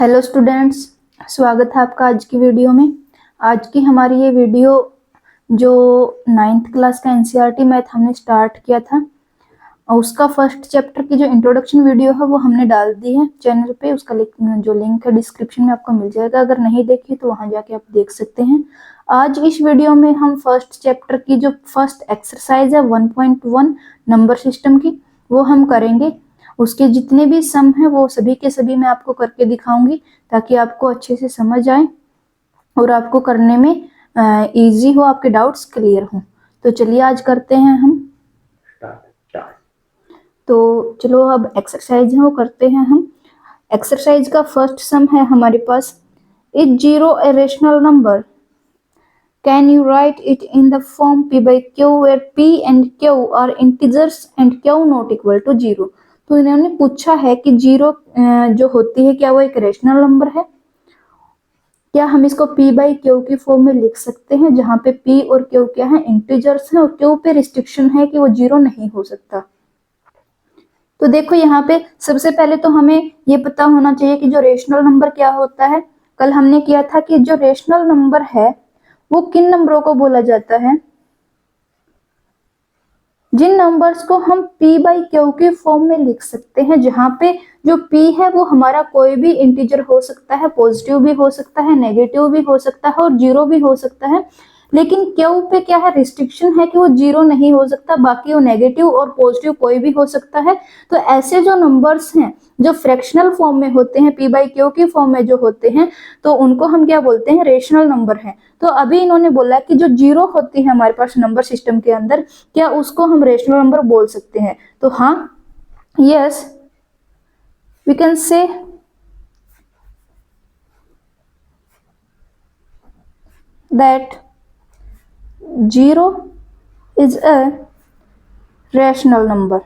Hello students, स्वागत है आपका आज की वीडियो में। आज की हमारी ये वीडियो जो 9th क्लास का एनसीईआरटी मैथ हमने स्टार्ट किया था और उसका फर्स्ट चैप्टर की जो इंट्रोडक्शन वीडियो है वो हमने डाल दी है चैनल पे। उसका जो लिंक है डिस्क्रिप्शन में आपको मिल जाएगा, अगर नहीं देखी तो वहां जाके आप देख सकते हैं। आज इस वीडियो में हम फर्स्ट चैप्टर की जो फर्स्ट एक्सरसाइज है 1.1 नंबर सिस्टम की वो हम करेंगे। उसके जितने भी सम है वो सभी के सभी मैं आपको करके दिखाऊंगी ताकि आपको अच्छे से समझ आए और आपको करने में इजी हो, आपके डाउट्स क्लियर हो। तो चलिए आज करते हैं हम। तो चलो अब एक्सरसाइज है वो करते हैं हम। एक्सरसाइज का फर्स्ट सम है हमारे पास, is zero a rational number, can you write it in the form p by q where p and q are integers and q not equal to 0। तो इन्होंने पूछा है कि जीरो जो होती है क्या वो एक रेशनल नंबर है, क्या हम इसको p बाई q की फॉर्म में लिख सकते हैं जहां पे p और q क्या है इंटीजर्स हैं और q पे रिस्ट्रिक्शन है कि वो जीरो नहीं हो सकता। तो देखो यहाँ पे सबसे पहले तो हमें ये पता होना चाहिए कि जो रेशनल नंबर क्या होता है। कल हमने किया था कि जो रेशनल नंबर है वो किन नंबरों को बोला जाता है, जिन नंबर्स को हम p बाई क्यू की फॉर्म में लिख सकते हैं, जहां पे जो p है वो हमारा कोई भी इंटीजर हो सकता है, पॉजिटिव भी हो सकता है, नेगेटिव भी हो सकता है और जीरो भी हो सकता है। लेकिन क्यू पे क्या है, रिस्ट्रिक्शन है कि वो जीरो नहीं हो सकता, बाकी वो नेगेटिव और पॉजिटिव कोई भी हो सकता है। तो ऐसे जो नंबर्स हैं जो फ्रैक्शनल फॉर्म में होते हैं, p बाई क्यू की फॉर्म में जो होते हैं, तो उनको हम क्या बोलते हैं, रेशनल नंबर हैं। तो अभी इन्होंने बोला कि जो जीरो होती है हमारे पास नंबर सिस्टम के अंदर, क्या उसको हम रेशनल नंबर बोल सकते हैं। तो हाँ, yes we can say that zero is a rational number.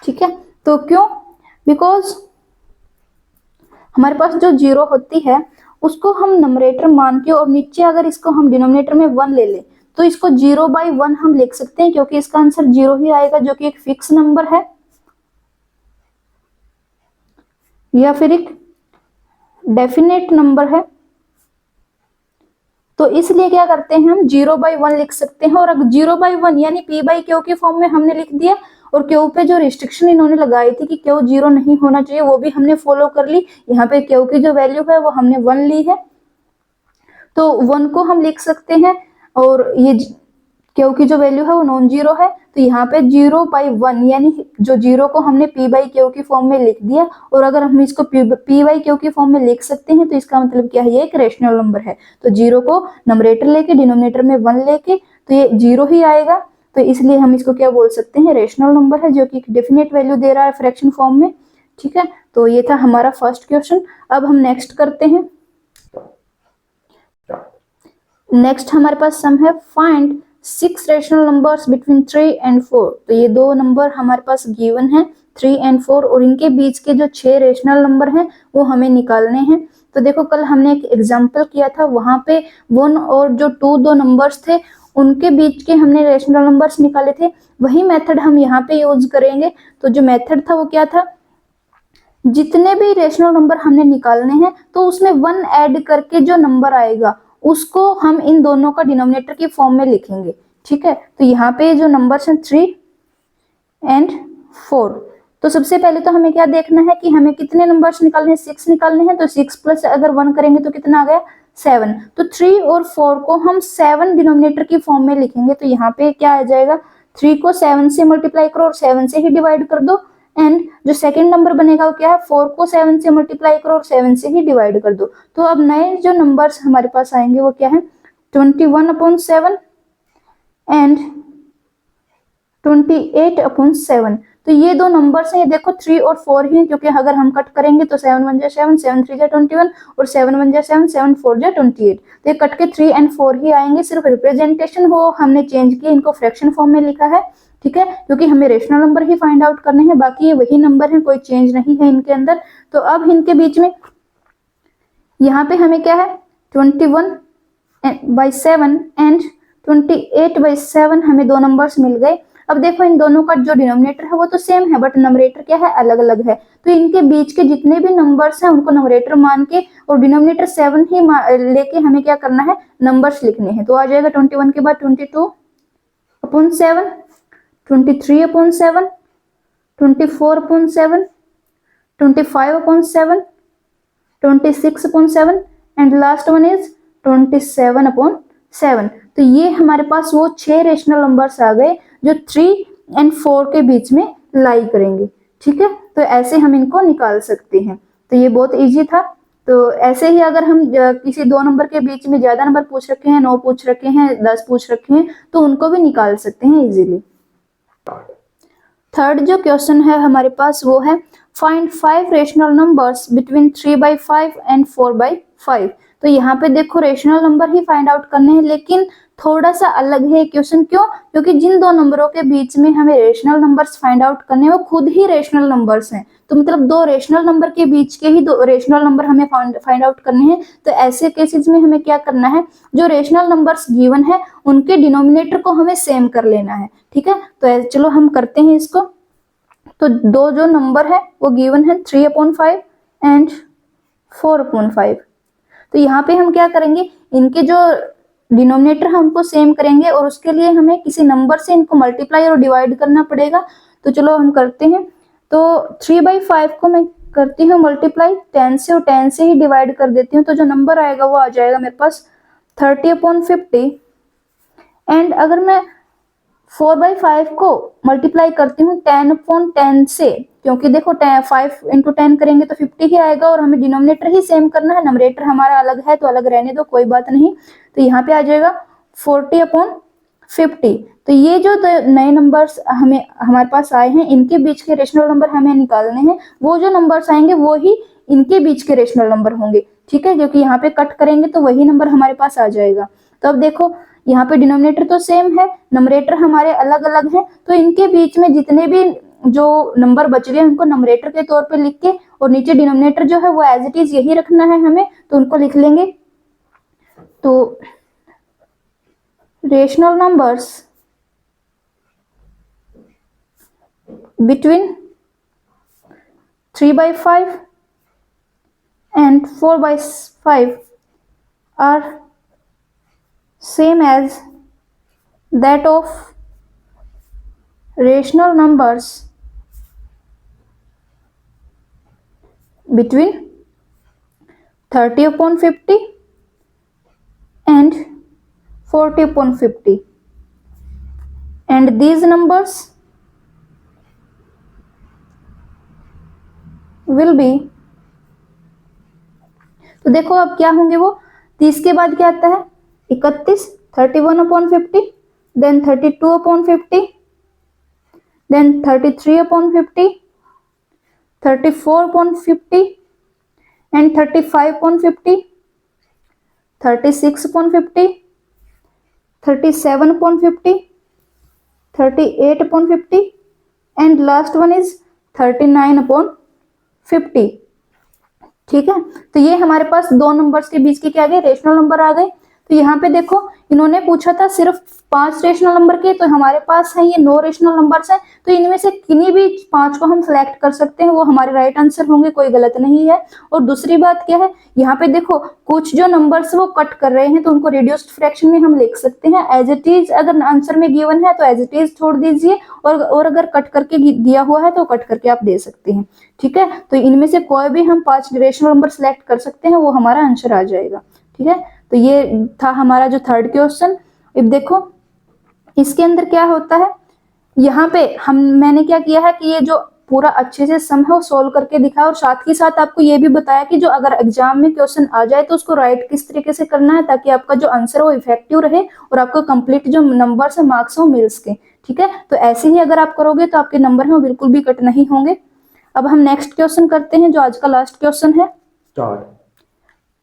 ठीक है, तो क्यों, बिकॉज हमारे पास जो जीरो होती है उसको हम नंबरेटर मान के और नीचे अगर इसको हम डिनोमिनेटर में 1 ले लें तो इसको 0/1 हम लिख सकते हैं, क्योंकि इसका आंसर 0 ही आएगा जो कि एक फिक्स नंबर है या फिर एक डेफिनेट नंबर है। तो इसलिए क्या करते हैं, हम 0/1 लिख सकते हैं। और अगर 0/1 यानी p बाई क्यू की फॉर्म में हमने लिख दिया और क्यू पे जो रिस्ट्रिक्शन इन्होंने लगाई थी कि क्यू जीरो नहीं होना चाहिए वो भी हमने फॉलो कर ली। यहाँ पे क्यू की जो वैल्यू है वो हमने 1 ली है, तो 1 को हम लिख सकते हैं और ये क्यू की जो वैल्यू है वो नॉन जीरो है। तो यहाँ पे 0/1 यानी जो जीरो को हमने p बाई क्यू की फॉर्म में लिख दिया, और अगर हम इसको p बाई क्यू की फॉर्म में लिख सकते हैं तो इसका मतलब क्या है, ये एक रेशनल नंबर है। तो जीरो को नंबरेटर लेके डिनोमिनेटर में 1 लेके तो ये जीरो ही आएगा। तो इसलिए हम इसको क्या बोल सकते हैं, रेशनल नंबर है जो कि एक डेफिनेट वैल्यू दे रहा है फ्रैक्शन फॉर्म में। ठीक है, तो ये था हमारा फर्स्ट क्वेश्चन। अब हम नेक्स्ट करते हैं। नेक्स्ट हमारे पास सम है, find 6 rational numbers between 3 and 4। तो ये दो नंबर हमारे पास गिवन है 3 and 4 और इनके बीच के जो 6 रेशनल नंबर हैं वो हमें निकालने हैं। तो देखो कल हमने एक एग्जांपल किया था, वहां पे 1 और जो 2 दो नंबर्स थे उनके बीच के हमने रेशनल नंबर्स निकाले थे। वही मेथड हम यहाँ पे यूज करेंगे। तो जो मेथड था वो क्या था, जितने भी रेशनल नंबर हमने निकालने हैं तो उसमें 1 ऐड करके जो नंबर आएगा उसको हम इन दोनों का डिनोमिनेटर की फॉर्म में लिखेंगे। ठीक है, तो यहाँ पे जो नंबर्स हैं 3 and 4। तो सबसे पहले तो हमें क्या देखना है कि हमें कितने नंबर्स निकालने हैं, 6 निकालने हैं। तो 6 प्लस अगर 1 करेंगे तो कितना आ गया, 7। तो 3 और 4 को हम 7 डिनोमिनेटर की फॉर्म में लिखेंगे। तो यहाँ पे क्या आ जाएगा, 3 को 7 से मल्टीप्लाई करो और 7 से ही डिवाइड कर दो। एंड जो सेकंड नंबर बनेगा वो क्या है, 4 को 7 से मल्टीप्लाई करो और 7 से ही डिवाइड कर दो। तो अब नए जो नंबर्स हमारे पास आएंगे वो क्या है, 21/7 एंड 28/7। तो ये दो नंबर्स हैं, ये देखो 3 और 4 ही हैं, क्योंकि अगर हम कट करेंगे तो 7 1 जा 7, 7 3 जा 21 और 7 1 जा 7, 7 4 जा 28। तो ये कट के 3 and 4 ही आएंगे। सिर्फ रिप्रेजेंटेशन वो हमने चेंज की, इनको फ्रैक्शन फॉर्म में लिखा है। ठीक है, क्योंकि हमें रेशनल नंबर ही फाइंड आउट करने हैं, बाकी ये वही नंबर है, कोई चेंज नहीं है इनके अंदर। तो अब इनके बीच में यहाँ पे हमें क्या है, 21/7 एंड 28/7 हमें दो नंबर्स मिल गए। अब देखो इन दोनों का जो डिनोमिनेटर है वो तो सेम है, बट नंबरेटर क्या है, अलग अलग है। तो इनके बीच के जितने भी नंबर्स हैं उनको नंबरेटर मान के और डिनोमिनेटर 7 ही लेके हमें क्या करना है, नंबर्स लिखने हैं। तो आ जाएगा 21 के बाद 22/7, 23/7, 24/7, 25/7, 26/7 एंड लास्ट वन इज 27/7। तो ये हमारे पास वो 6 रेशनल नंबर्स आ गए जो 3 और 4 के बीच में लाई करेंगे। ठीक है, तो ऐसे हम इनको निकाल सकते हैं। तो ये बहुत इजी था। तो ऐसे ही अगर हम किसी दो नंबर के बीच में ज्यादा नंबर पूछ रखे हैं, 9 पूछ रखे हैं, 10 पूछ रखे हैं, तो उनको भी निकाल सकते हैं इजीली। थर्ड जो क्वेश्चन है हमारे पास वो है find 5 rational numbers between 3/5 and 4/5। तो यहाँ पे देखो रेशनल नंबर ही फाइंड आउट करने हैं, लेकिन थोड़ा सा अलग है क्वेश्चन। क्यों? क्योंकि जिन दो नंबरों के बीच में हमें रेशनल नंबर्स फाइंड आउट करने हैं वो खुद ही रेशनल नंबर्स हैं। तो मतलब दो रेशनल नंबर के बीच के ही दो रेशनल नंबर हमें फाइंड आउट करने हैं। तो ऐसे केसेस में हमें क्या करना है, जो रेशनल नंबर्स गिवन है उनके डिनोमिनेटर को हमें सेम कर लेना है। ठीक है, तो चलो हम करते हैं इसको। तो दो जो नंबर है वो गिवन है 3/5 एंड 4/5। तो यहाँ पे हम क्या करेंगे, इनके जो डिनोमिनेटर है उनको सेम करेंगे और उसके लिए हमें किसी नंबर से इनको मल्टीप्लाई और डिवाइड करना पड़ेगा। तो चलो हम करते हैं। तो 3/5 को मैं करती हूँ मल्टीप्लाई 10 से और 10 से ही डिवाइड कर देती हूँ। तो जो नंबर आएगा वो आ जाएगा मेरे पास 30/50। एंड अगर मैं 4/5 को मल्टीप्लाई करती हूँ 10/10 से, क्योंकि देखो 5 × 10 करेंगे तो 50 ही आएगा और हमें डिनोमिनेटर ही सेम करना है, नंबरेटर हमारा अलग है तो अलग रहने दो, कोई बात नहीं। तो यहाँ पे आ जाएगा 40/50। तो ये जो नए नंबर्स हमारे पास आए हैं इनके बीच के रेशनल नंबर हमें निकालने हैं। वो जो नंबर्स आएंगे वो ही इनके बीच के रेशनल नंबर होंगे। ठीक है, क्योंकि यहाँ पे कट करेंगे तो वही नंबर हमारे पास आ जाएगा। तो अब देखो यहाँ पे डिनोमिनेटर तो सेम है, नंबरेटर हमारे अलग अलग हैं, तो इनके बीच में जितने भी जो नंबर बच गए उनको नंबरेटर के तौर पे लिख के और नीचे डिनोमिनेटर जो है वो एज इट इज यही रखना है हमें, तो उनको लिख लेंगे। तो rational numbers between 3/5 and 4/5 are same as that of rational numbers between 30/50 and 40/50, and these numbers will be, तो देखो अब क्या होंगे वो, 30 के बाद क्या आता है 31, 31/50, then 32/50, then 33/50, 34/50 and 35/50, 36/50, 37/50, 38/50 and last one is 39/50। ठीक है, तो ये हमारे पास दो नंबर्स के बीच के क्या आ गए, रेशनल नंबर आ गए। तो यहाँ पे देखो इन्होंने पूछा था सिर्फ 5 रेशनल नंबर के, तो हमारे पास है ये 9 रेशनल नंबर्स हैं। तो इनमें से किन्हीं भी 5 को हम सिलेक्ट कर सकते हैं, वो हमारे राइट आंसर होंगे, कोई गलत नहीं है। और दूसरी बात क्या है, यहाँ पे देखो कुछ जो नंबर्स वो कट कर रहे हैं तो उनको रिड्यूस्ड फ्रैक्शन में हम लिख सकते हैं एज इट इज। अगर आंसर में गिवन है तो एज इट इज छोड़ दीजिए, और अगर कट करके दिया हुआ है तो कट करके आप दे सकते हैं। ठीक है, तो इनमें से कोई भी हम 5 रेशनल नंबर सिलेक्ट कर सकते हैं, वो हमारा आंसर आ जाएगा। ठीक है, तो ये था हमारा जो थर्ड क्वेश्चन। अब देखो इसके अंदर क्या होता है, यहाँ पे मैंने क्या किया है कि ये जो पूरा अच्छे से सम है वो सोल्व करके दिखाया, और साथ ही साथ आपको ये भी बताया कि जो अगर एग्जाम में क्वेश्चन आ जाए तो उसको राइट किस तरीके से करना है, ताकि आपका जो आंसर वो इफेक्टिव रहे और आपको कंप्लीट जो नंबर है मार्क्स वो मिल सके। ठीक है, तो ऐसे ही अगर आप करोगे तो आपके नंबर हैं वो बिल्कुल भी कट नहीं होंगे। अब हम नेक्स्ट क्वेश्चन करते हैं जो आज का लास्ट क्वेश्चन है।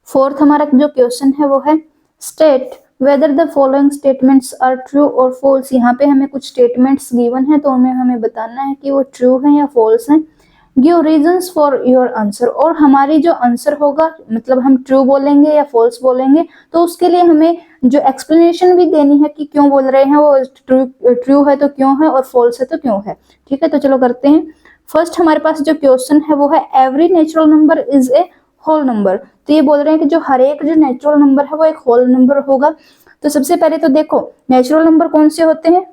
फोर्थ हमारा जो क्वेश्चन है वो है state whether the following statements are true और फॉल्स। यहाँ पे हमें कुछ स्टेटमेंट्स गिवन है तो उनमें हमें बताना है कि वो ट्रू है या फॉल्स है। Give reasons for your answer, और हमारी जो आंसर होगा मतलब हम ट्रू बोलेंगे या फॉल्स बोलेंगे, तो उसके लिए हमें जो एक्सप्लेनेशन भी देनी है कि क्यों बोल रहे हैं, वो ट्रू है तो क्यों है और फॉल्स है तो क्यों है। ठीक है, तो चलो करते हैं। फर्स्ट हमारे पास जो क्वेश्चन है वो है every natural number is a whole number. तो ये बोल रहे हैं कि जो हर एक जो नेचुरल नंबर है वो एक होल नंबर होगा। तो सबसे पहले तो देखो नेचुरल नंबर कौन से होते हैं,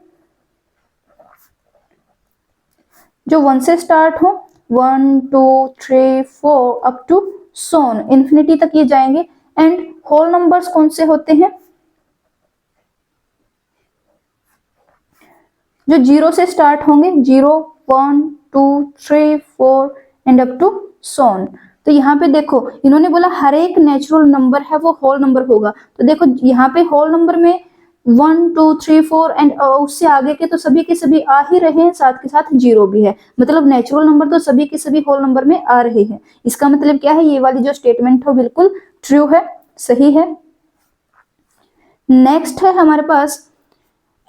जो 1 से स्टार्ट हो, 1 2 3 4 अप टू सोन इन्फिनिटी तक ये जाएंगे। एंड होल नंबर्स कौन से होते हैं, जो 0 से स्टार्ट होंगे, 0 1 2 3 4 एंड अप टू सोन। तो यहाँ पे देखो इन्होंने बोला हर एक नेचुरल नंबर है वो होल नंबर होगा। तो देखो यहाँ पे होल नंबर में 1 2 3 4 एंड उससे आगे के तो सभी के सभी आ ही रहे हैं, साथ के साथ 0 भी है, मतलब नेचुरल नंबर तो सभी के सभी होल नंबर में आ रहे हैं। इसका मतलब क्या है, ये वाली जो स्टेटमेंट है बिल्कुल ट्रू है, सही है। नेक्स्ट है हमारे पास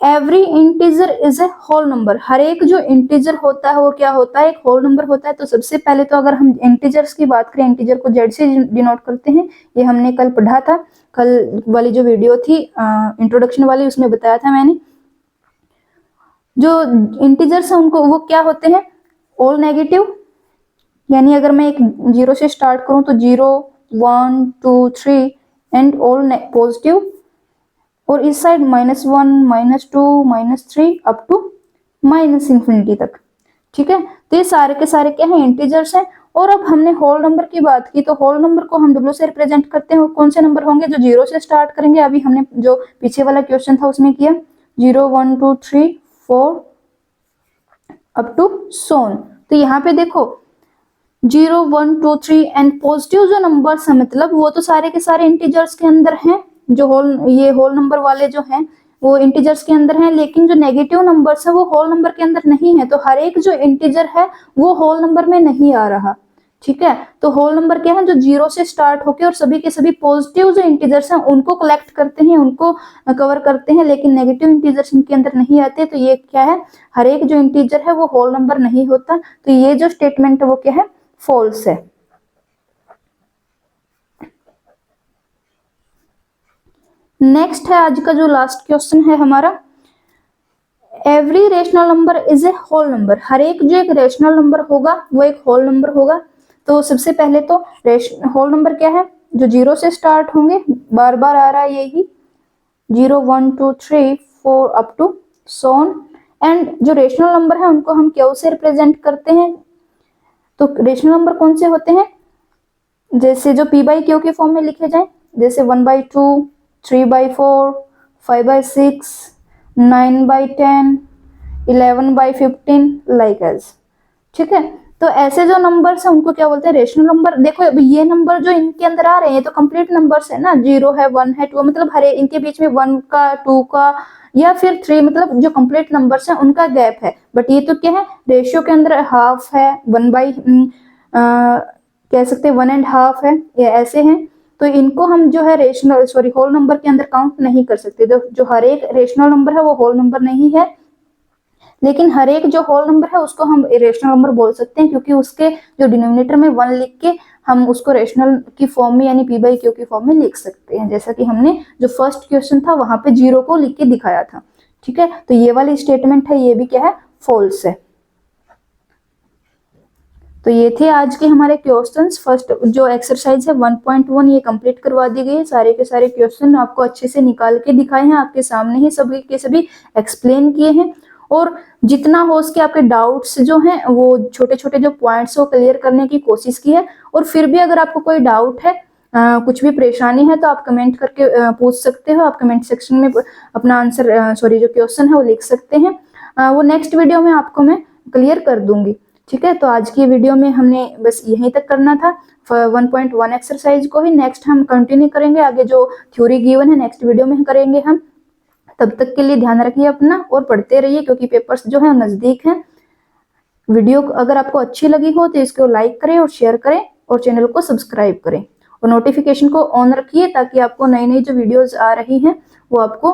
every integer is a whole number. हर एक जो इंटीजर होता है वो क्या होता है, एक होल नंबर होता है। तो सबसे पहले तो अगर हम इंटीजर्स की बात करें, इंटीजर को जेड से डिनोट करते हैं, ये हमने कल पढ़ा था, कल वाली जो वीडियो थी इंट्रोडक्शन वाली उसमें बताया था मैंने। जो इंटीजर्स है उनको वो क्या होते हैं, ऑल नेगेटिव, यानी अगर मैं एक 0 से स्टार्ट करूं तो 0 1 2 3 एंड ऑल पॉजिटिव, और इस side -1 -2 -3 up to minus infinity तक। ठीक है, तो ये सारे के सारे क्या है, इंटीजर्स हैं। और अब हमने होल नंबर की बात की, तो होल नंबर को हम डब्ल्यू से रिप्रेजेंट करते हैं। कौन से नंबर होंगे, जो 0 से स्टार्ट करेंगे, अभी हमने जो पीछे वाला क्वेश्चन था उसमें किया 0 1 2 3 4 अप टू सोन। तो यहाँ पे देखो 0 1 2 3 एंड पॉजिटिव जो नंबर्स है मतलब वो तो सारे के सारे इंटीजर्स के अंदर हैं, जो ये होल नंबर वाले जो हैं वो इंटीजर्स के अंदर हैं, लेकिन जो नेगेटिव नंबर्स है वो होल नंबर के अंदर नहीं है। तो हर एक जो इंटीजर है वो होल नंबर में नहीं आ रहा। ठीक है, तो होल नंबर क्या है, जो 0 से स्टार्ट होके और सभी के सभी पॉजिटिव जो इंटीजर्स हैं उनको कलेक्ट करते हैं, उनको कवर करते हैं, लेकिन नेगेटिव इंटीजर्स इनके अंदर नहीं आते। तो ये क्या है, हर एक जो इंटीजर है वो होल नंबर नहीं होता। तो ये जो स्टेटमेंट है वो क्या है, फॉल्स है। नेक्स्ट है आज का जो लास्ट क्वेश्चन है हमारा, every rational number is a whole number. हर एक जो एक रेशनल नंबर होगा वो एक होल नंबर होगा। तो सबसे पहले तो होल नंबर क्या है, जो 0 से स्टार्ट होंगे, बार बार आ रहा है यही 0 1 2 3 4 अप टू सोन। एंड जो रेशनल नंबर है उनको हम क्यू से रिप्रेजेंट करते हैं। तो रेशनल नंबर कौन से होते हैं, जैसे जो p बाई क्यू के फॉर्म में लिखे जाए, जैसे 1/2 3/4 5/6 9/10 11/15 लाइक एज। ठीक है, तो ऐसे जो नंबर्स हैं उनको क्या बोलते हैं, रेशनल नंबर। देखो अभी ये नंबर जो इनके अंदर आ रहे हैं तो कंप्लीट नंबर्स है ना, 0 है 1 है 2, मतलब हर इनके बीच में 1 का 2 का या फिर 3, मतलब जो कंप्लीट नंबर्स हैं उनका गैप है। बट ये तो क्या है, रेशियो के अंदर हाफ है, 1 कह सकते हैं 1.5 है, ये ऐसे हैं। तो इनको हम जो है रेशनल होल नंबर के अंदर काउंट नहीं कर सकते। जो हर एक रेशनल नंबर है वो होल नंबर नहीं है, लेकिन हर एक जो होल नंबर है उसको हम रेशनल नंबर बोल सकते हैं, क्योंकि उसके जो डिनोमिनेटर में 1 लिख के हम उसको रेशनल की फॉर्म में यानी p बाई क्यू की फॉर्म में लिख सकते हैं, जैसा कि हमने जो फर्स्ट क्वेश्चन था वहां पे 0 को लिख के दिखाया था। ठीक है, तो ये वाली स्टेटमेंट है, ये भी क्या है, फॉल्स है। तो ये थे आज के हमारे क्वेश्चंस। फर्स्ट जो एक्सरसाइज है 1.1 ये कंप्लीट करवा दी गई है। सारे के सारे क्वेश्चन आपको अच्छे से निकाल के दिखाए हैं, आपके सामने ही सभी के सभी एक्सप्लेन किए हैं। और जितना हो सके आपके डाउट्स जो हैं वो छोटे छोटे जो पॉइंट्स वो क्लियर करने की कोशिश की है। और फिर भी अगर आपको कोई डाउट है, कुछ भी परेशानी है, तो आप कमेंट करके पूछ सकते हो। आप कमेंट सेक्शन में अपना आंसर जो क्वेश्चन है वो लिख सकते हैं। वो नेक्स्ट वीडियो में आपको मैं क्लियर कर दूंगी। ठीक है, तो आज की वीडियो में हमने बस यहीं तक करना था 1.1 एक्सरसाइज को ही। नेक्स्ट हम कंटिन्यू करेंगे, आगे जो थ्योरी गिवन है नेक्स्ट वीडियो में करेंगे हम। तब तक के लिए ध्यान रखिए अपना और पढ़ते रहिए, क्योंकि पेपर्स जो है नजदीक हैं। वीडियो अगर आपको अच्छी लगी हो तो इसको लाइक करें और शेयर करें और चैनल को सब्सक्राइब करें। और नोटिफिकेशन को ऑन रखिए ताकि आपको नई नई जो वीडियोस आ रही हैं वो आपको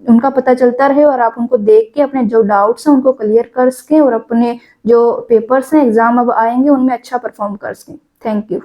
उनका पता चलता रहे और आप उनको देख के अपने जो डाउट्स हैं उनको क्लियर कर सकें और अपने जो पेपर्स हैं एग्जाम अब आएंगे उनमें अच्छा परफॉर्म कर सकें। Thank you.